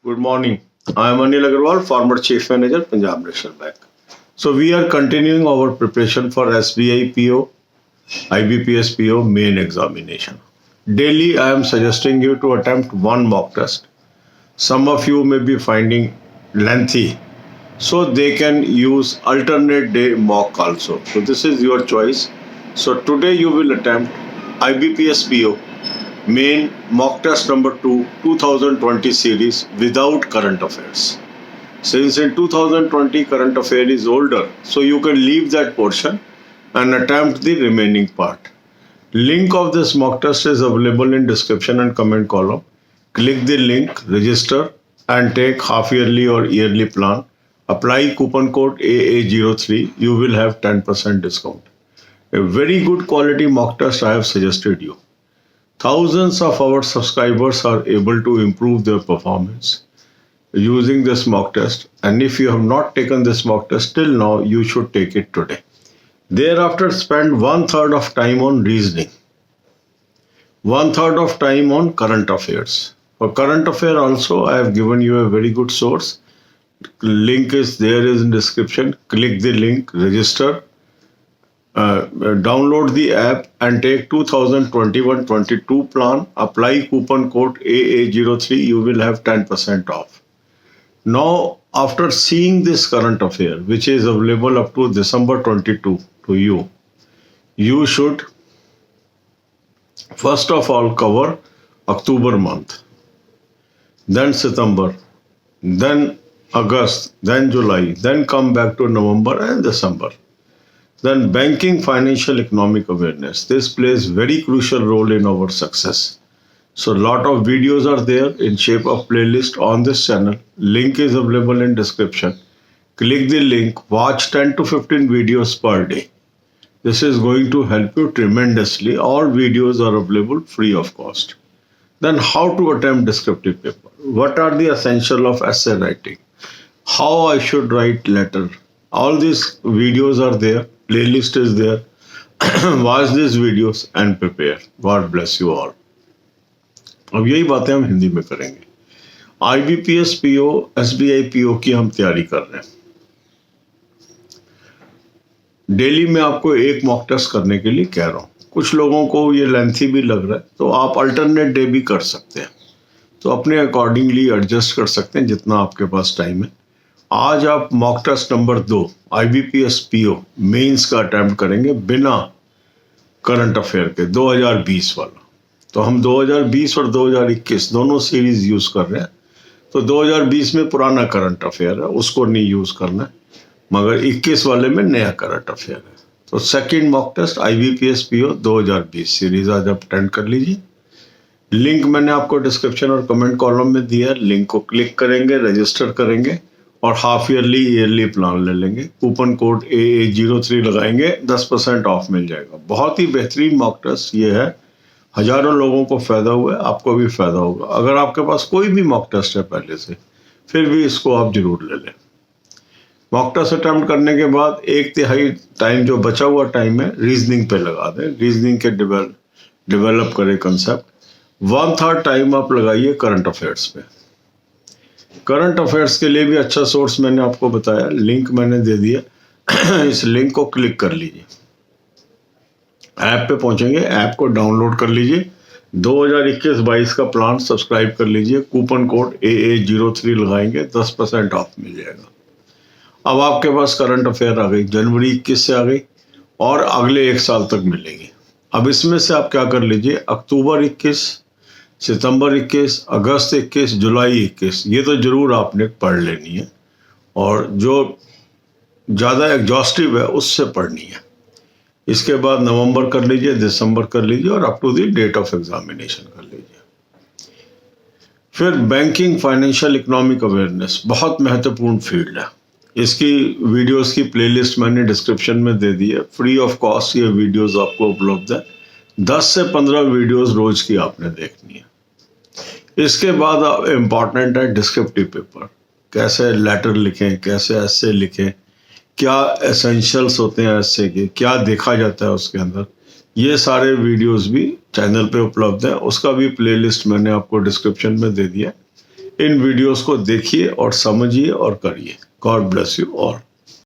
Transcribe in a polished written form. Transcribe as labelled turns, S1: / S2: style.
S1: Good morning. I am Anil Agarwal, former Chief Manager, Punjab National Bank. So we are continuing our preparation for SBI PO, IBPS PO main examination. Daily, I am suggesting you to attempt one mock test. Some of you may be finding lengthy, so they can use alternate day mock also. So this is your choice. So today you will attempt IBPS PO main mock test number 2 2020 series without current affairs. Since in 2020 current affair is older, so you can leave that portion and attempt the remaining part. Link of this mock test is available in description and comment column. Click the link, register and take half yearly or yearly plan. Apply coupon code AA03. You will have 10% discount. A very good quality mock test I have suggested you. Thousands of our subscribers are able to improve their performance using this mock test, and if you have not taken this mock test till now, you should take it today. Thereafter, spend 1/3 of time on reasoning, 1/3 of time on current affairs. For current affair also, I have given you a very good source. Link is there is in description. Click the link, register. Download the app and take 2021-22 plan. Apply coupon code AA03. You will have 10% off. Now, after seeing this current affair, which is available up to December 22 to you, you should first of all cover October month, then September, then August, then July, then come back to November and December. Then banking, financial, economic awareness. This plays very crucial role in our success. So lot of videos are there in shape of playlist on this channel. Link is available in description. Click the link, watch 10 to 15 videos per day. This is going to help you tremendously. All videos are available free of cost. Then how to attempt descriptive paper. What are the essential of essay writing? How I should write letter. All these videos are there. Playlist is there. Watch these videos and prepare. God bless you all. अब यही बातें हम हिंदी में करेंगे. IBPS PO, SBI PO की हम तैयारी कर रहे हैं. डेली में आपको एक मॉक टेस्ट करने के लिए कह रहा हूँ. कुछ लोगों को ये लेंथी भी लग रहा है, तो आप अल्टरनेट डे भी कर सकते हैं. तो अपने अकॉर्डिंगली एडजस्ट कर सकते हैं जितना आपके पास टाइम है. आज आप mock test number 2 IBPS PO mains का अटेम्प्ट करेंगे बिना करंट अफेयर के, 2020 वाला. तो हम 2020 और 2021 दोनों सीरीज यूज कर रहे हैं. तो 2020 में पुराना करंट अफेयर है, उसको नहीं यूज करना है, मगर 21 वाले में नया करंट अफेयर है. तो second mock test IBPS PO 2020 series आज आप अटेंड कर लीजिए. लिंक मैंने आपको डिस्क्रिप्शन और कमेंट कॉलम में दिया है. लिंक को क्लिक करेंगे, रजिस्टर करेंगे और हाफ ईयरली ईयरली प्लान ले लेंगे. कूपन कोड AA03 लगाएंगे, 10% ऑफ मिल जाएगा. बहुत ही बेहतरीन मॉक टेस्ट ये है. हजारों लोगों को फायदा हुआ है, आपको भी फायदा होगा. अगर आपके पास कोई भी मॉक टेस्ट है पहले से, फिर भी इसको आप जरूर ले लें. मॉक टेस्ट अटेम्प्ट करने के बाद 1/3 टाइम जो बचा हुआ टाइम है रीजनिंग पे लगा दें. रीजनिंग के डेवलप करें कंसेप्ट. 1/3 टाइम आप लगाइए करंट अफेयर्स पे. करंट अफेयर्स के लिए भी अच्छा सोर्स मैंने आपको बताया, लिंक मैंने दे दिया. इस लिंक को क्लिक कर लीजिए. ऐप पे पहुंचेंगे, ऐप को डाउनलोड कर लीजिए. 2021-22 का प्लान सब्सक्राइब कर लीजिए. कूपन कोड AA03 लगाएंगे, 10% ऑफ मिल जाएगा. अब आपके पास करंट अफेयर आ गई, जनवरी 21 से आ गई और अगले 1 साल तक मिलेगी. अब इसमें से आप क्या कर लीजिए, अक्टूबर 21, सितंबर 21, अगस्त 21, जुलाई 21, ये तो जरूर आपने पढ़ लेनी है. और जो ज़्यादा एग्जॉस्टिव है उससे पढ़नी है. इसके बाद नवंबर कर लीजिए, दिसंबर कर लीजिए और up to the date of examination कर लीजिए. फिर बैंकिंग, फाइनेंशियल, इकोनॉमिक अवेयरनेस बहुत महत्वपूर्ण फील्ड है. इसकी वीडियोस की प्लेलिस्ट मैंने डिस्क्रिप्शन में दे दी है. फ्री ऑफ कॉस्ट ये वीडियोस आपको उपलब्ध है. 10 से 15 वीडियोस रोज की आपने देखनी है. इसके बाद इम्पॉर्टेंट है डिस्क्रिप्टिव पेपर. कैसे लेटर लिखें, कैसे एसे लिखें, क्या एसेंशियल्स होते हैं एसे के, क्या देखा जाता है उसके अंदर, ये सारे वीडियोस भी चैनल पे उपलब्ध है. उसका भी प्लेलिस्ट मैंने आपको डिस्क्रिप्शन में दे दिया. इन वीडियोस को देखिए और समझिए और करिए। God bless you all.